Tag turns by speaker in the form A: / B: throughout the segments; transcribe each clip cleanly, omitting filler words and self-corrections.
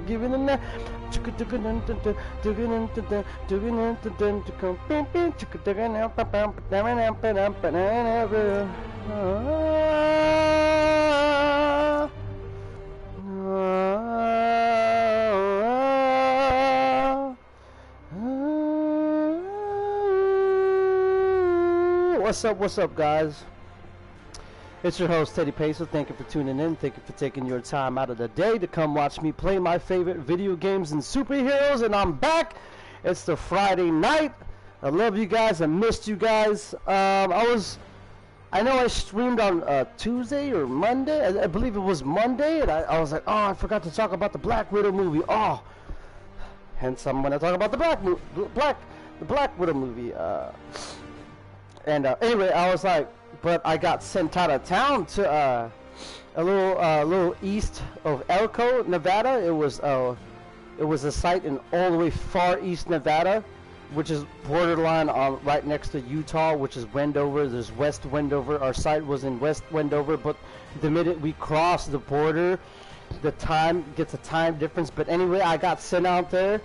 A: giving it What's up, guys? It's your host, Teddy Peso. Thank you for tuning in. Thank you for taking your time out of the day to come watch me play my favorite video games and superheroes. And I'm back. It's the Friday night. I love you guys. I missed you guys. I know I streamed on Tuesday or Monday. I believe it was Monday. And I was like, oh, I forgot to talk about the Black Widow movie. Oh, hence I'm going to talk about the Black Widow movie. Anyway, I was like, but I got sent out of town to a little east of Elko, Nevada. It was a site in all the way far east Nevada, which is borderline on right next to Utah, which is Wendover. There's West Wendover. Our site was in West Wendover, but the minute we crossed the border, the time gets a time difference. But anyway, I got sent out there.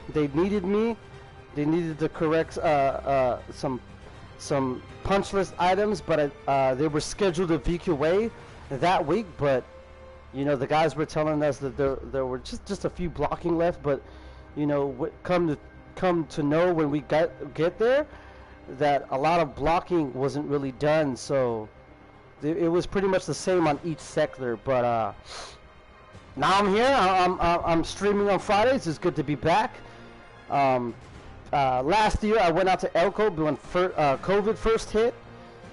A: They needed me. They needed to correct some punch list items, but they were scheduled to VQA that week. But you know, the guys were telling us that there were just a few blocking left. But you know, come to know when we get there that a lot of blocking wasn't really done. So it was pretty much the same on each sector. But now I'm here. I'm streaming on Fridays. It's good to be back. Last year I went out to Elko when COVID first hit.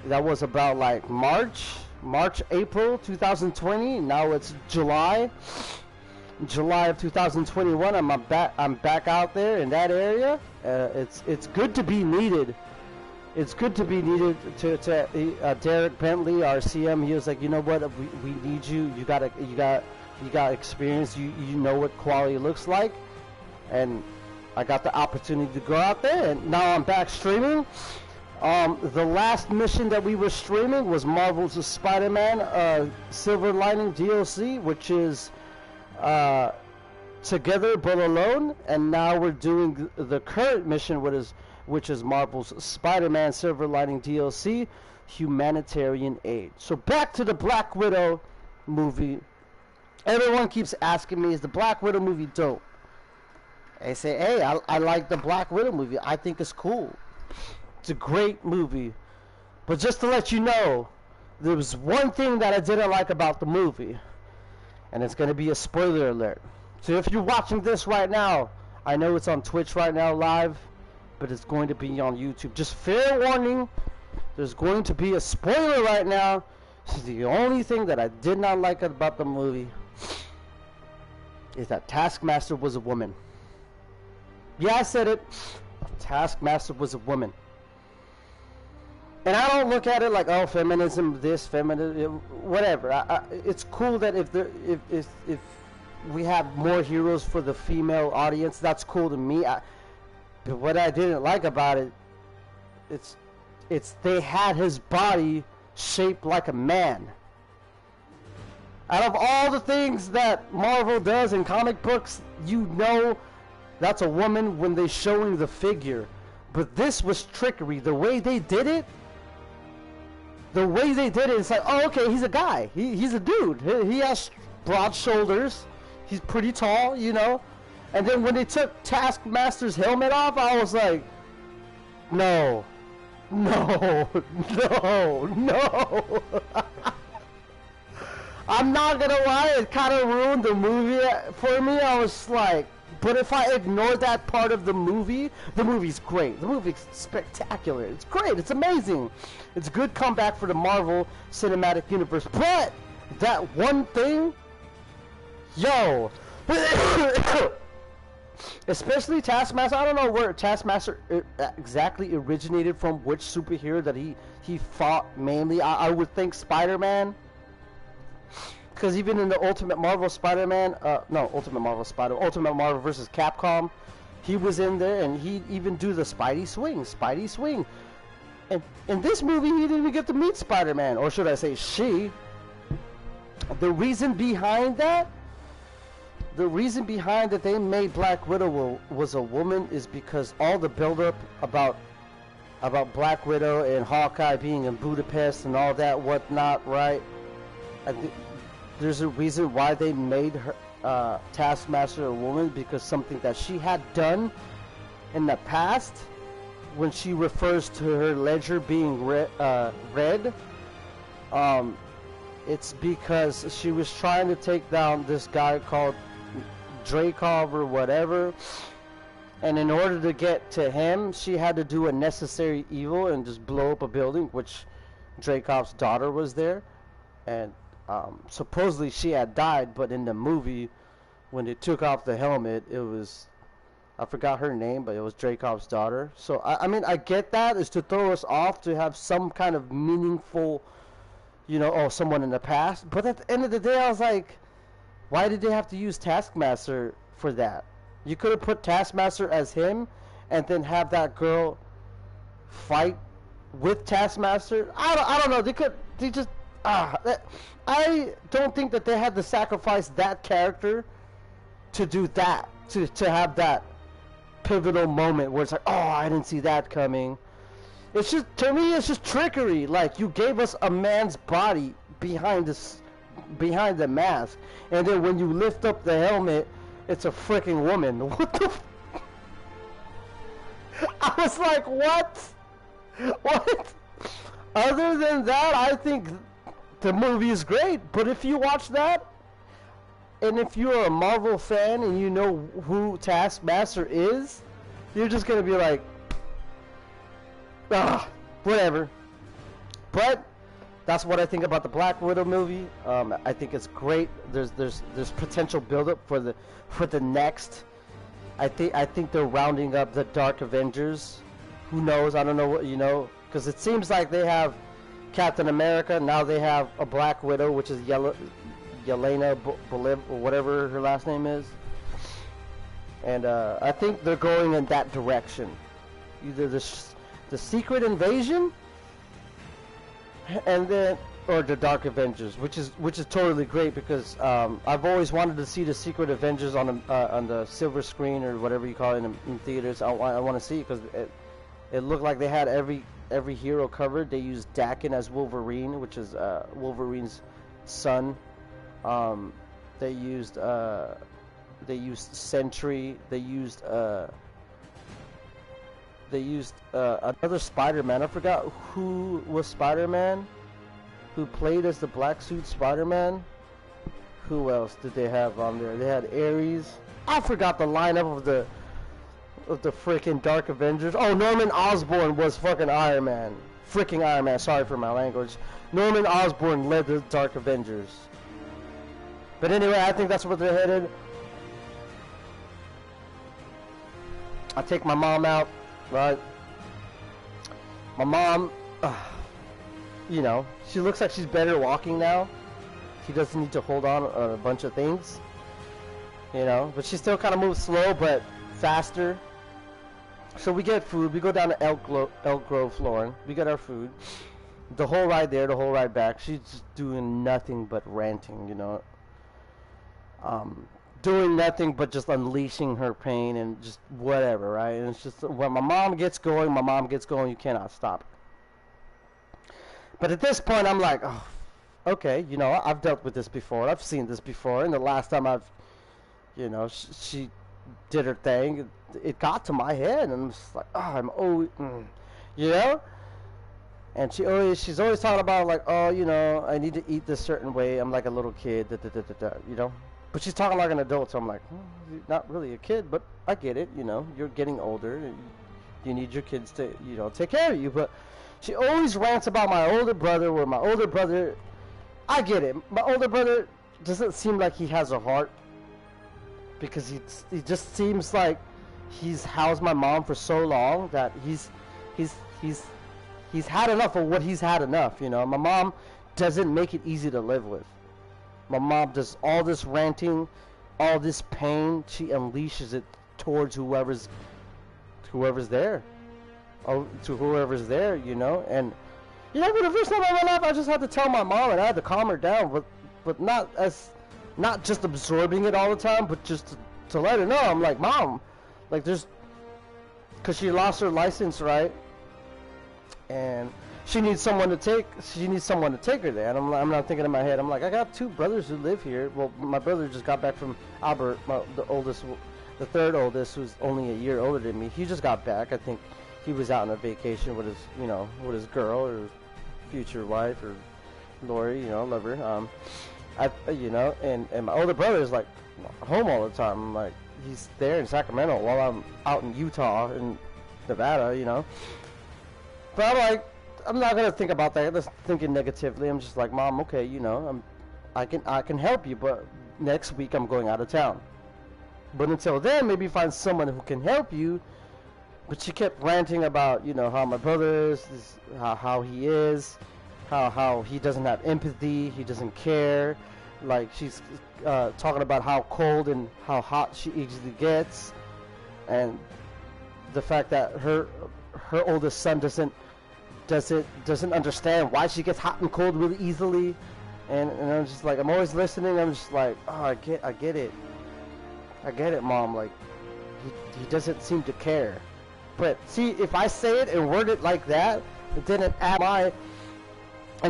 A: That was about like March, April 2020. Now it's July of 2021. I'm back out there in that area. It's good to be needed. It's good to be needed. To Derek Bentley, our CM, he was like, you know what, we need you. You got experience. You know what quality looks like, and I got the opportunity to go out there, and now I'm back streaming. The last mission that we were streaming was Marvel's Spider-Man Silver Lining DLC, which is Together But Alone, and now we're doing the current mission, which is Marvel's Spider-Man Silver Lining DLC, Humanitarian Aid. So back to the Black Widow movie. Everyone keeps asking me, is the Black Widow movie dope? I say, hey, I like the Black Widow movie. I think it's cool. It's a great movie. But just to let you know, there was one thing that I didn't like about the movie. And it's going to be a spoiler alert. So if you're watching this right now, I know it's on Twitch right now live, but it's going to be on YouTube. Just fair warning, there's going to be a spoiler right now. This is the only thing that I did not like about the movie, is that Taskmaster was a woman. Yeah, I said it. Taskmaster was a woman. And I don't look at it like, oh, feminism, this, feminism, whatever. It's cool that if we have more heroes for the female audience, that's cool to me. But what I didn't like about it, it's they had his body shaped like a man. Out of all the things that Marvel does in comic books, you know that's a woman when they're showing the figure. But this was trickery. The way they did it, it's like, oh, okay, he's a guy. He's a dude. He has broad shoulders. He's pretty tall, you know. And then when they took Taskmaster's helmet off, I was like, no. I'm not gonna lie, it kind of ruined the movie for me. I was like, but if I ignore that part of the movie's great. The movie's spectacular. It's great. It's amazing. It's a good comeback for the Marvel Cinematic Universe. But that one thing, yo, especially Taskmaster. I don't know where Taskmaster exactly originated from, which superhero that he fought mainly. I would think Spider-Man. Because even in the Ultimate Marvel Spider-Man, Ultimate Marvel vs. Capcom, he was in there, and he'd even do the Spidey swing. And in this movie, he didn't even get to meet Spider-Man, or should I say she. The reason behind that, the reason behind that they made Black Widow was a woman is because all the buildup about Black Widow and Hawkeye being in Budapest and all that whatnot, right? I think there's a reason why they made her Taskmaster a woman, because something that she had done in the past, when she refers to her ledger being red, it's because she was trying to take down this guy called Dreykov or whatever, and in order to get to him, she had to do a necessary evil and just blow up a building, which Dreykov's daughter was there, and supposedly she had died, but in the movie, when they took off the helmet, it was, I forgot her name, but it was Dreykov's daughter. So I mean, I get that, is to throw us off, to have some kind of meaningful, you know, oh, someone in the past. But at the end of the day, I was like, why did they have to use Taskmaster for that? You could have put Taskmaster as him, and then have that girl fight with Taskmaster. I don't know. I don't think that they had to sacrifice that character to do that, to have that pivotal moment where it's like, oh, I didn't see that coming. It's just, to me, it's just trickery. Like, you gave us a man's body behind the mask, and then when you lift up the helmet, it's a freaking woman. What the I was like, what? What? Other than that, I think the movie is great. But if you watch that, and if you're a Marvel fan and you know who Taskmaster is, you're just gonna be like, ah, whatever. But that's what I think about the Black Widow movie. I think it's great. There's potential buildup for the next. I think they're rounding up the Dark Avengers. Who knows? I don't know what, you know, because it seems like they have Captain America. Now they have a Black Widow, which is Yelena Boliv, or whatever her last name is. And I think they're going in that direction. Either the Secret Invasion, and then, or the Dark Avengers, which is totally great, because I've always wanted to see the Secret Avengers on the silver screen, or whatever you call it, in theaters. I want to see it, because it looked like they had every hero covered. They used Dakin as Wolverine, which is Wolverine's son. They used Sentry. They used another Spider-Man. I forgot who was Spider-Man, who played as the black suit Spider-Man. Who else did they have on there? They had Ares. I forgot the lineup of the freaking Dark Avengers. Oh, Norman Osborn was fucking Iron Man. Freaking Iron Man. Sorry for my language. Norman Osborn led the Dark Avengers. But anyway, I think that's where they're headed. I take my mom out, right? My mom, you know, she looks like she's better walking now. She doesn't need to hold on a bunch of things, you know, but she still kind of moves slow, but faster. So we get food. We go down to Elk Grove, Florida. We get our food. The whole ride there, the whole ride back, she's just doing nothing but ranting, you know. Doing nothing but just unleashing her pain and just whatever, right? And it's just, when my mom gets going, you cannot stop her. But at this point, I'm like, oh, okay, you know, I've dealt with this before. I've seen this before. And the last time you know, she did her thing, it got to my head. And I'm just like, oh, you know? And she's always talking about, like, oh, you know, I need to eat this certain way. I'm like a little kid, you know? But she's talking like an adult, so I'm like, you're not really a kid, but I get it, you know, you're getting older, you need your kids to, you know, take care of you. But she always rants about my older brother, where my older brother, I get it, my older brother doesn't seem like he has a heart, because he just seems like he's housed my mom for so long that he's had enough of what he's had enough, you know. My mom doesn't make it easy to live with. My mom does all this ranting, all this pain. She unleashes it towards whoever's there, to whoever's there, you know. And you know, for the first time in my life, I just had to tell my mom, and I had to calm her down, but not as not just absorbing it all the time, but just to let her know. I'm like, Mom, like there's, because she lost her license, right? And she needs someone to take her there. And I'm not thinking in my head, I'm like, I got 2 brothers who live here. Well, my brother just got back from Albert, the third oldest, who's only a year older than me. He just got back. I think he was out on a vacation with his, with his girl or his future wife, or Lori, love her. And my older brother is like home all the time. I'm like, he's there in Sacramento while I'm out in Utah and Nevada, But I'm like, I'm not gonna think about that. I'm just thinking negatively. I'm just like, Mom, okay, I can help you, but next week I'm going out of town. But until then, maybe find someone who can help you. But she kept ranting about, how my brother is, how he is, how he doesn't have empathy, he doesn't care. Like, she's talking about how cold and how hot she easily gets, and the fact that her oldest son doesn't understand why she gets hot and cold really easily. And I'm just like, I'm always listening. I'm just like, oh, I get it, Mom. Like, he doesn't seem to care. But see, if I say it and word it like that, then it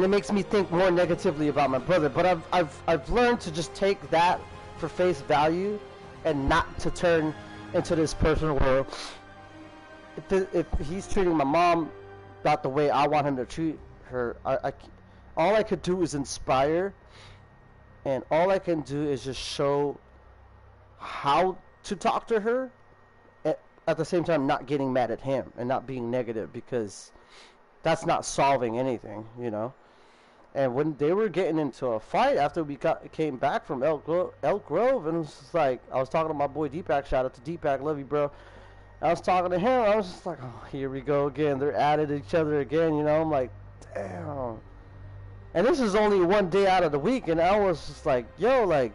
A: makes me think more negatively about my brother. But I've learned to just take that for face value, and not to turn into this person where if he's treating my mom not the way I want him to treat her, all I could do is inspire, and all I can do is just show how to talk to her, at the same time not getting mad at him and not being negative, because that's not solving anything, And when they were getting into a fight after we came back from Elk Grove, and it was just like, I was talking to my boy Deepak, shout out to Deepak, love you, bro. I was talking to him, I was just like, oh, here we go again. They're at each other again, I'm like, damn. And this is only one day out of the week, and I was just like, yo, like,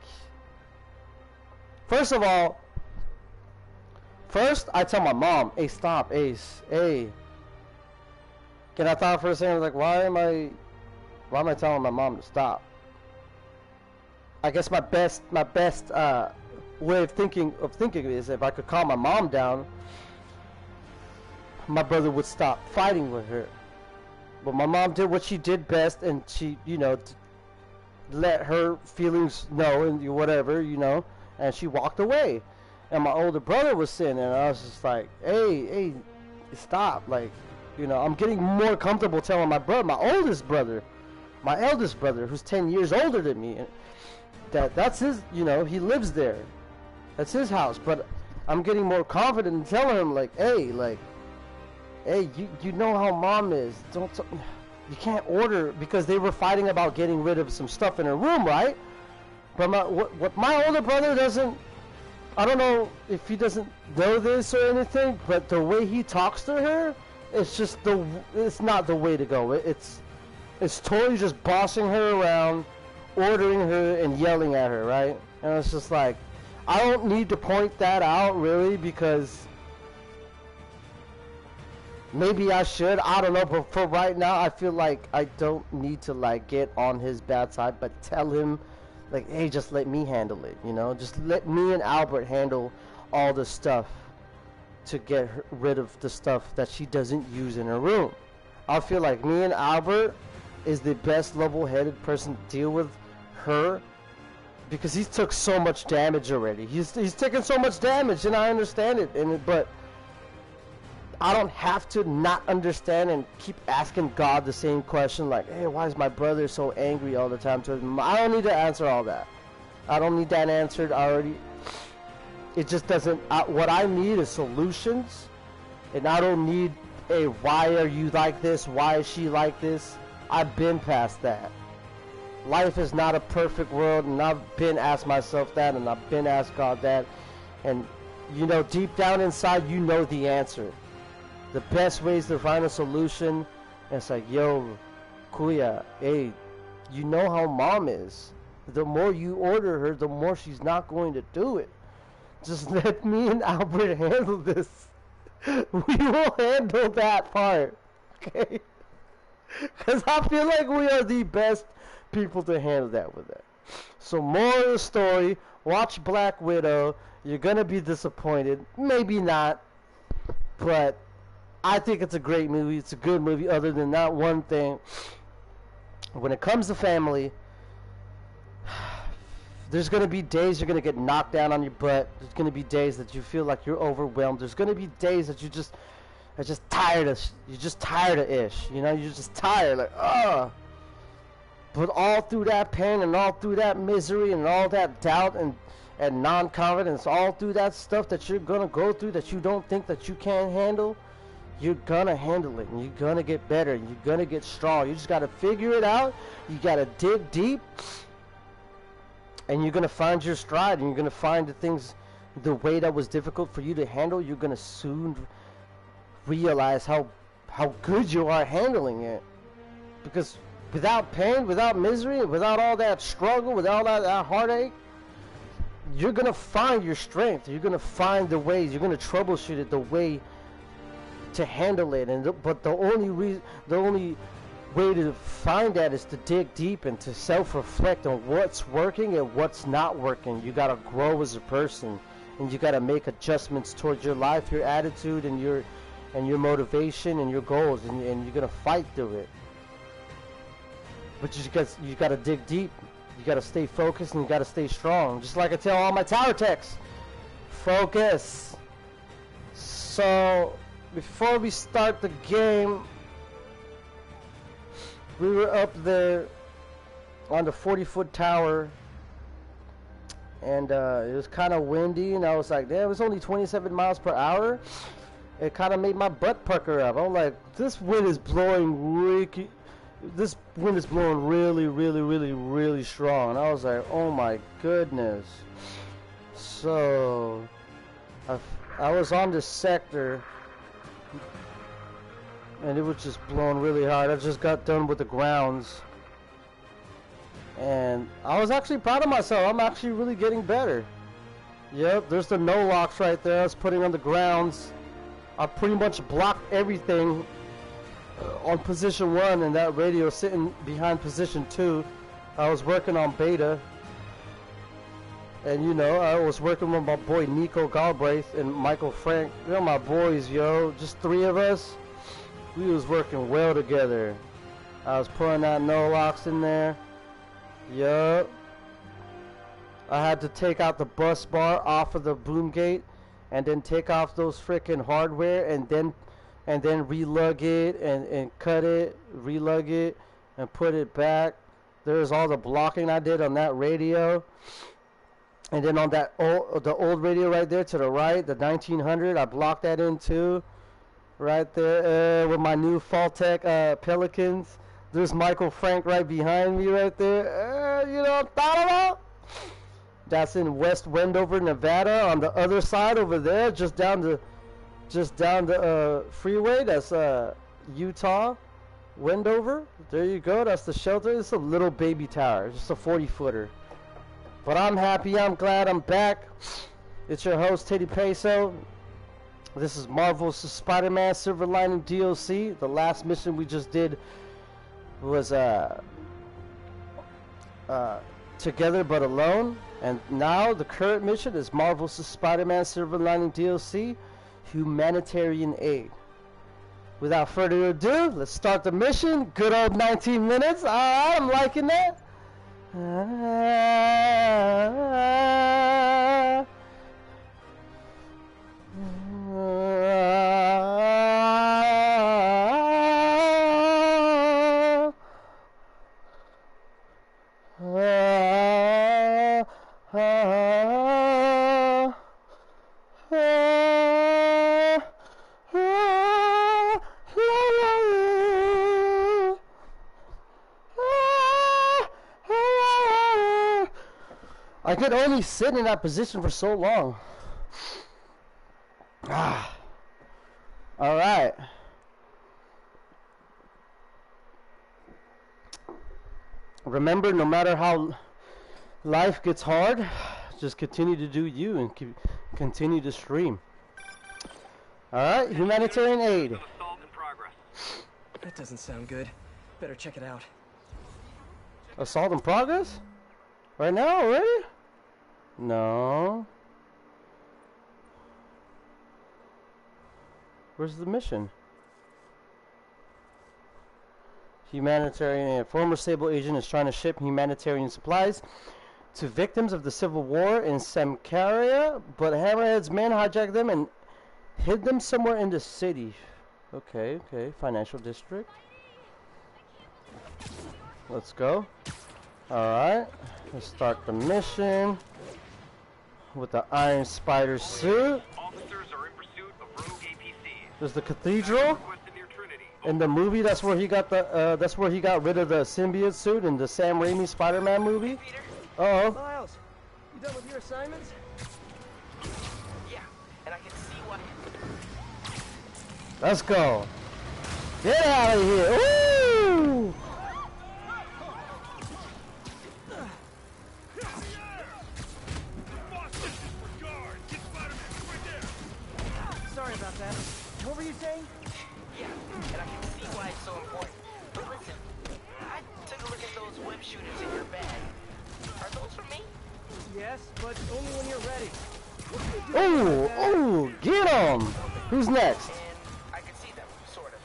A: first of all, I tell my mom, hey, stop, Ace, hey. And I thought for a second, I was like, why am I telling my mom to stop? I guess my best way of thinking is, if I could calm my mom down, my brother would stop fighting with her. But my mom did what she did best, and she, let her feelings know and whatever, and she walked away. And my older brother was sitting there, and I was just like, hey, stop. Like, I'm getting more comfortable telling my eldest brother, who's 10 years older than me, that's his, he lives there. That's his house. But I'm getting more confident in telling him, like, hey, you know how Mom is. You can't order, because they were fighting about getting rid of some stuff in her room, right? But what my older brother doesn't, I don't know if he doesn't know this or anything, but the way he talks to her, it's not the way to go. It's totally just bossing her around, ordering her, and yelling at her, right? And it's just like, I don't need to point that out, really, because maybe I should. I don't know, but for right now, I feel like I don't need to, like, get on his bad side, but tell him, like, hey, just let me handle it, Just let me and Albert handle all the stuff to get rid of the stuff that she doesn't use in her room. I feel like me and Albert is the best level-headed person to deal with her, because he's took so much damage already. He's taken so much damage, and I understand it. But I don't have to not understand and keep asking God the same question, like, hey, why is my brother so angry all the time towards me? I don't need to answer all that. I don't need that answered already. It just doesn't. What I need is solutions, and I don't need a why are you like this? Why is she like this? I've been past that. Life is not a perfect world, and I've been asked myself that, and I've been asked God that, and deep down inside, the answer. The best ways to find a solution, and it's like, yo, Kuya, hey, you know how Mom is. The more you order her, the more she's not going to do it. Just let me and Albert handle this. We will handle that part, okay? Because I feel like we are the best people to handle that with that. So more of the story, watch Black Widow. You're going to be disappointed. Maybe not. But I think it's a great movie. It's a good movie other than that one thing. When it comes to family, there's going to be days you're going to get knocked down on your butt. There's going to be days that you feel like you're overwhelmed. There's going to be days that you're just tired of ish. You know, you're just tired. Like, ugh. But all through that pain and all through that misery and all that doubt and non-confidence, all through that stuff that you're going to go through that you don't think that you can handle, you're going to handle it. And you're going to get better. And you're going to get strong. You just got to figure it out. You got to dig deep. And you're going to find your stride. And you're going to find the things, the way that was difficult for you to handle, you're going to soon realize how good you are handling it. Because without pain, without misery, without all that struggle, without all that heartache, you're going to find your strength. You're going to find the ways. You're going to troubleshoot it, the way to handle it. But the only way to find that is to dig deep and to self-reflect on what's working and what's not working. You got to grow as a person, and you got to make adjustments towards your life, your attitude, and your motivation and your goals, and you're going to fight through it. But you got to dig deep. You got to stay focused, and you got to stay strong. Just like I tell all my tower techs, focus. So before we start the game, we were up there on the 40-foot tower, and it was kind of windy, and I was like, damn, it was only 27 miles per hour. It kind of made my butt pucker up. I'm like, this wind is blowing really, really strong. And I was like, oh my goodness. So I was on this sector, and it was just blowing really hard. I just got done with the grounds, and I was actually proud of myself. I'm actually really getting better. Yep, there's the no locks right there. I was putting on the grounds. I pretty much blocked everything on position 1, and that radio sitting behind position 2. I was working on beta, and you know, I was working with my boy Nico Galbraith and Michael Frank. They're my boys, yo. Just 3 of us. We was working well together. I was putting that no locks in there. Yup. I had to take out the bus bar off of the boom gate, and then take off those freaking hardware, and then relug it and cut it, relug it, and put it back. There's all the blocking I did on that radio. And then on that the old radio right there to the right, the 1900, I blocked that in too. Right there with my new Faltec Pelicans. There's Michael Frank right behind me right there. You know what I'm talking about? That's in West Wendover, Nevada. On the other side over there, just down the freeway. That's Utah, Wendover. There you go. That's the shelter. It's a little baby tower, just a 40-footer. But I'm happy. I'm glad I'm back. It's your host, Teddy Peso. This is Marvel's Spider-Man Silver Lining DLC. The last mission we just did was Together But Alone. And now the current mission is Marvel's Spider-Man Silver Lining DLC, Humanitarian Aid. Without further ado, let's start the mission. Good old 19 minutes. Alright, I'm liking that. I could only sit in that position for so long. Alright. Remember, no matter how life gets hard, just continue to do you and continue to stream. Alright, Humanitarian Aid.
B: That doesn't sound good. Better check it out.
A: Assault in progress? Right now, already? No. Where's the mission? Humanitarian Aid. A former Sable agent is trying to ship humanitarian supplies to victims of the Civil War in Samkaria, but Hammerhead's men hijacked them and hid them somewhere in the city. Okay, okay. Financial district. Let's go. Alright. Let's start the mission with the Iron Spider suit.
B: Officers are in pursuit of rogue APCs.
A: There's the cathedral. In the movie, that's where he got the that's where he got rid of the symbiote suit in the Sam Raimi Spider-Man movie. Uh oh.
C: Miles, you done with your assignments?
B: Yeah, and I can see why.
A: Let's go. Get out of here. Woo!
C: Sorry about that. What were you saying?
B: Yeah, and I can see why it's so important. But listen, I took a look at those web shooters in your bag. Are those for me?
C: Yes, but only when you're ready.
A: Ooh, ooh, get him. Who's next?
B: And I can see them, sort of.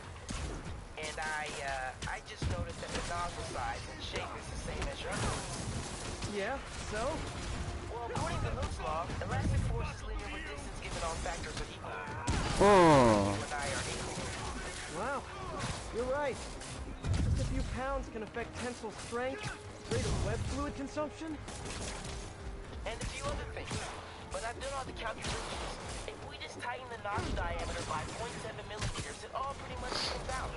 B: And I just noticed that the nozzle size and shape is the same as yours.
C: Yeah, so?
B: Well, according to Luke's law, elastic force is linear with distance given all factors are equal.
A: Hmm.
B: You and I are equal.
C: Wow, you're right. Just a few pounds can affect tensile strength, rate of web fluid consumption.
B: And a few other things. But I've done all the calculations. If we just tighten the nozzle diameter by 0.7 millimeters, it all pretty much comes out.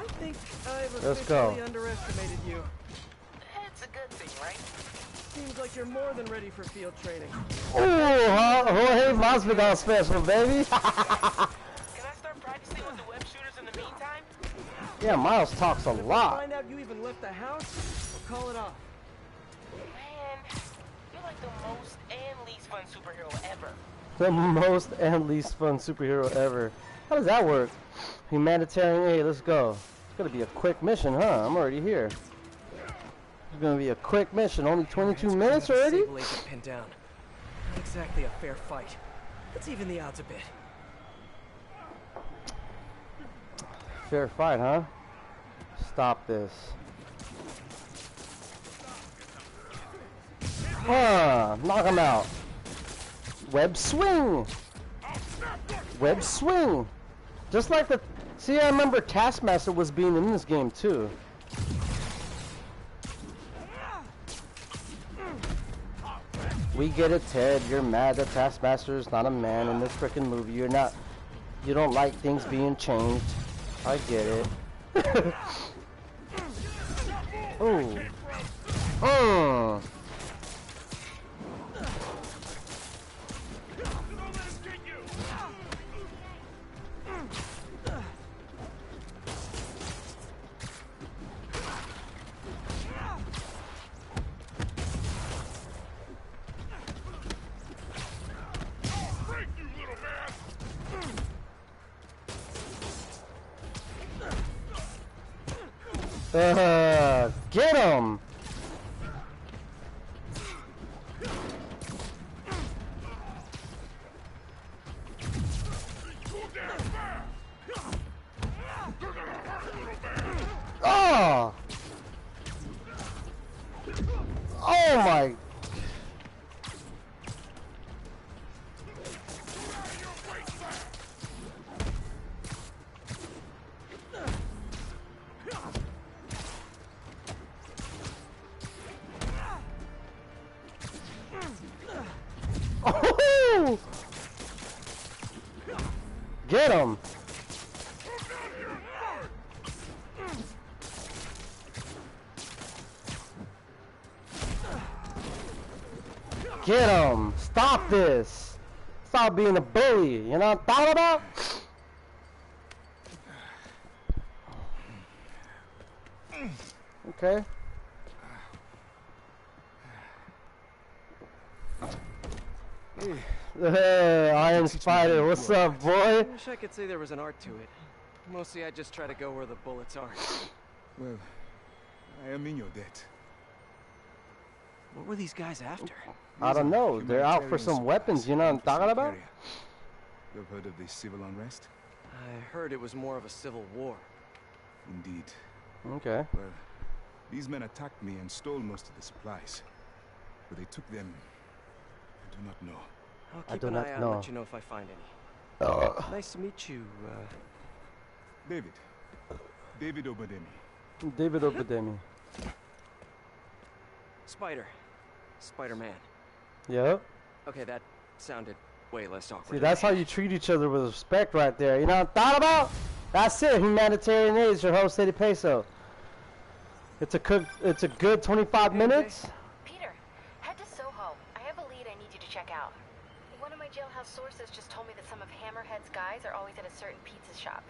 C: I think I've
A: Let's go.
C: officially underestimated you.
B: That's a good thing, right?
C: Seems like you're more than ready for field training.
A: Ooh, Jorge Masvidal special, baby.
B: Can I start practicing with the web shooters in the meantime?
A: Yeah, Miles talks a
C: If we
A: lot.
C: find out you even left the house, we'll call it off.
B: Man, you're like the most and least fun superhero ever.
A: The most and least fun superhero ever. How does that work? Humanitarian aid, let's go. It's gonna be a quick mission, huh? I'm already here. It's gonna be a quick mission. Only 22 minutes already?
C: Sable agent pinned down. Not exactly a fair fight. Let's even the odds a bit.
A: Fair fight, huh? Stop this. Knock him out. Web swing. Web swing. Just like the... See, I remember Taskmaster was being in this game, too. We get it, Ted. You're mad that Taskmaster is not a man in this freaking movie. You're not... You don't like things being changed. I get it. Ooh. Get him! Oh! Oh my! Oh! Get him! Get him! Stop this! Stop being a bully! You know what I'm talking about? Okay. Hey, Iron Spider, what's up, boy?
C: I wish I could say there was an art to it. Mostly I just try to go where the bullets are.
D: Well, I am in your debt.
C: What were these guys after?
A: I don't know. They're out for some weapons, you know what I'm talking about?
D: You've heard of the civil unrest?
C: I heard it was more of a civil war.
D: Indeed.
A: Okay.
D: Well, these men attacked me and stole most of the supplies. Where they took them, I do not know.
C: I'll keep an eye out and let you know if I find any. Nice to meet you,
D: David. David Obademi.
A: David Obademi.
C: Spider-Man.
A: Yep.
C: Okay, that sounded way less awkward.
A: See, that's how you treat each other with respect right there. You know what I'm thought about? That's it. Humanitarian Aid is your host, Eddie Peso. It's a good 25 minutes.
E: Peter, head to Soho. I have a lead I need you to check out. One of my jailhouse sources just told me that some of Hammerhead's guys are always at a certain pizza shop.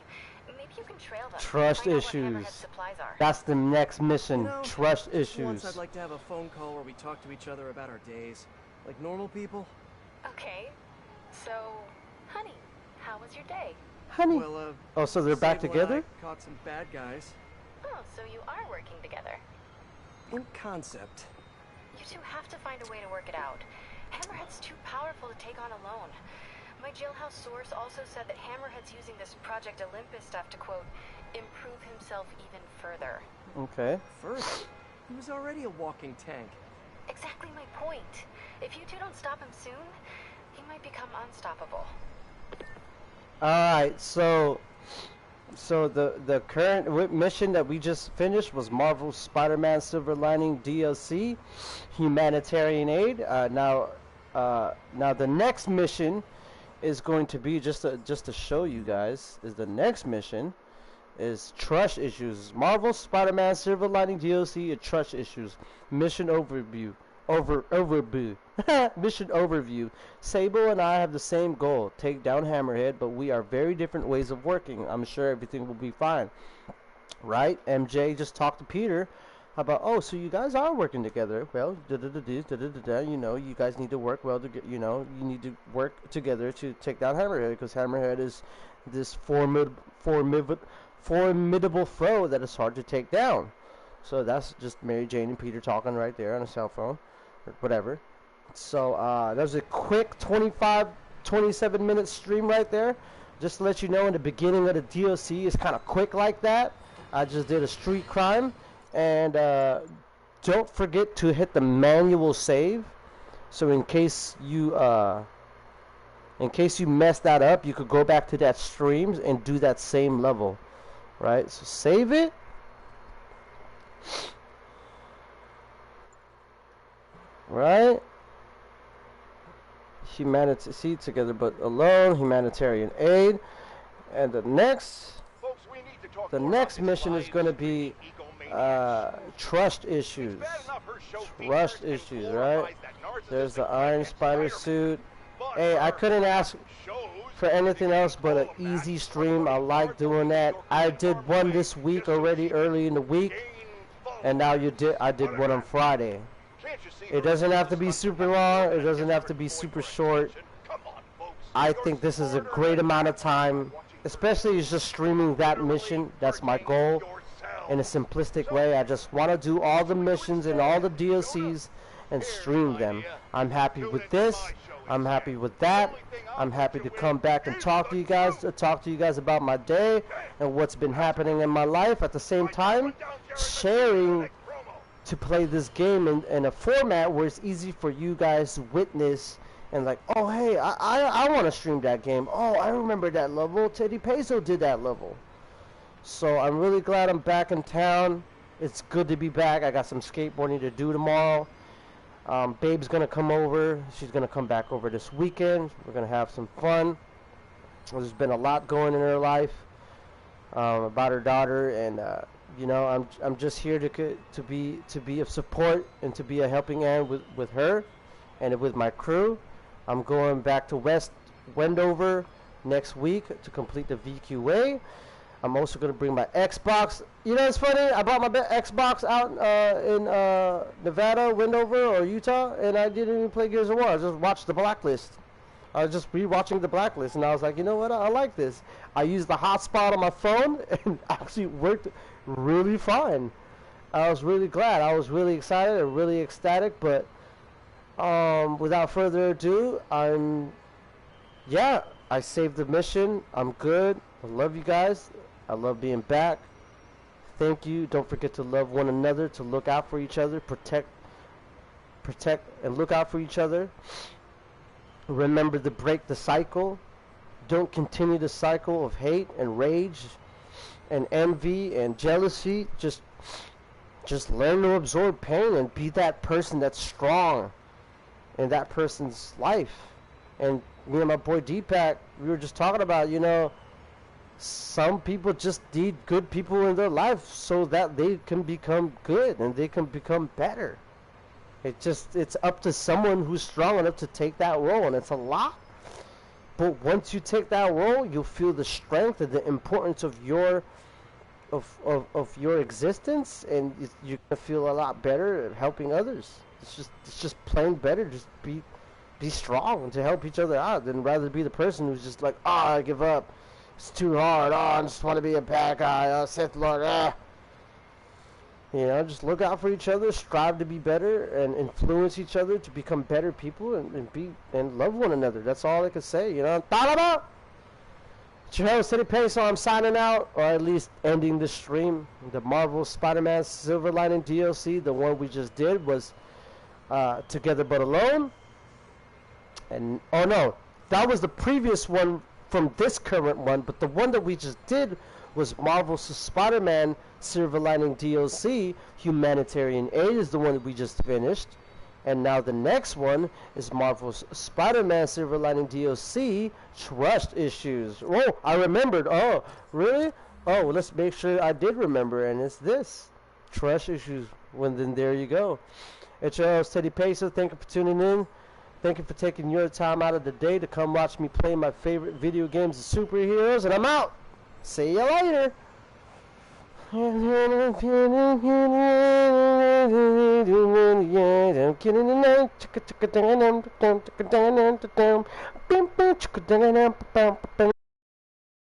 E: Maybe you can trail them.
A: Trust
E: find out what
A: issues.
E: Hammerhead's supplies are.
A: That's the next mission.
C: You know,
A: Trust
C: once
A: issues.
C: I'd like to have a phone call where we talk to each other about our days, like normal people.
E: Okay. So, honey, how was your day?
A: Honey.
C: Well,
A: Oh, so they're back
C: Sable and
A: together?
C: I caught some bad guys.
E: Oh, so you are working together.
C: In concept.
E: You two have to find a way to work it out. Hammerhead's too powerful to take on alone. My jailhouse source also said that Hammerhead's using this Project Olympus stuff to, quote, improve himself even further.
A: Okay.
C: First, he was already a walking tank.
E: Exactly my point. If you two don't stop him soon, he might become unstoppable.
A: Alright, so the current mission that we just finished was Marvel's Spider-Man Silver Lining DLC, Humanitarian Aid. Now the next mission is going to be just to show you guys is the next mission is Trust Issues. Marvel's Spider-Man Silver Lining DLC and Trust Issues. Mission overview. Mission overview. Sable and I have the same goal, take down Hammerhead, but we are very different ways of working. I'm sure everything will be fine. Right? MJ just talked to Peter about, oh, so you guys are working together. Well, you know, you guys need to work well together. You know, you need to work together to take down Hammerhead, because Hammerhead is this formidable foe that is hard to take down. So that's just Mary Jane and Peter talking right there on a cell phone, or whatever. So that was a quick 27 minute stream right there. Just to let you know, in the beginning of the DLC is kind of quick like that. I just did a street crime. And don't forget to hit the manual save. So in case you mess that up, you could go back to that stream and do that same level. Right? So save it. Right? See together but alone. Humanitarian Aid. And the next mission is going to be trust issues. Trust issues, right? There's the Iron Spider suit. Hey, I couldn't ask for anything else but an easy stream. I like doing that. I did one this week already, early in the week, and now I did one on Friday. It doesn't have to be super long. It doesn't have to be super short. I think this is a great amount of time, especially just streaming that mission. That's my goal. In a simplistic way, I just want to do all the missions and all the DLCs and stream them. I'm happy with this. I'm happy with that. I'm happy to come back and talk to you guys about my day and what's been happening in my life. At the same time, sharing to play this game in a format where it's easy for you guys to witness and like, oh hey, I want to stream that game. Oh, I remember that level. Teddy Peso did that level. So I'm really glad I'm back in town. It's good to be back. I got some skateboarding to do tomorrow. Babe's gonna come over. She's gonna come back over this weekend. We're gonna have some fun. There's been a lot going in her life about her daughter, and you know, I'm just here to be of support and to be a helping hand with her and with my crew. I'm going back to West Wendover next week to complete the VQA. I'm also going to bring my Xbox. You know, it's funny. I bought my Xbox out in Nevada, Wendover, or Utah, and I didn't even play Gears of War. I just watched The Blacklist. I was just rewatching The Blacklist, and I was like, you know what? I like this. I used the hotspot on my phone, and actually worked really fine. I was really glad. I was really excited and really ecstatic. But without further ado, yeah, I saved the mission. I'm good. I love you guys. I love being back. Thank you. Don't forget to love one another, to look out for each other, protect, and look out for each other. Remember to break the cycle. Don't continue the cycle of hate and rage and envy and jealousy. Just learn to absorb pain and be that person that's strong in that person's life. And me and my boy Deepak, we were just talking about, some people just need good people in their life so that they can become good and they can become better. It's up to someone who's strong enough to take that role, and it's a lot. But once you take that role, you'll feel the strength and the importance of your existence, and you're gonna feel a lot better at helping others. It's just plain better. Just be strong and to help each other out, than rather be the person who's just like, I give up. It's too hard. I just want to be a bad guy. Sith Lord. Just look out for each other, strive to be better, and influence each other to become better people, and love one another. That's all I can say. Talaba! It's your host, Eddie Pay, so I'm signing out, or at least ending the stream. The Marvel Spider-Man Silver Lining DLC, the one we just did, was Together But Alone. And, oh no, that was the previous one from this current one, but the one that we just did was Marvel's Spider-Man Silver Lining DLC. Humanitarian Aid is the one that we just finished. And now the next one is Marvel's Spider-Man Silver Lining DLC, Trust Issues. Oh, I remembered. Oh, really? Oh, well, let's make sure I did remember, and it's this. Trust Issues. Well, then there you go. It's your host, Teddy Peso. Thank you for tuning in. Thank you for taking your time out of the day to come watch me play my favorite video games of superheroes, and I'm out. See you later.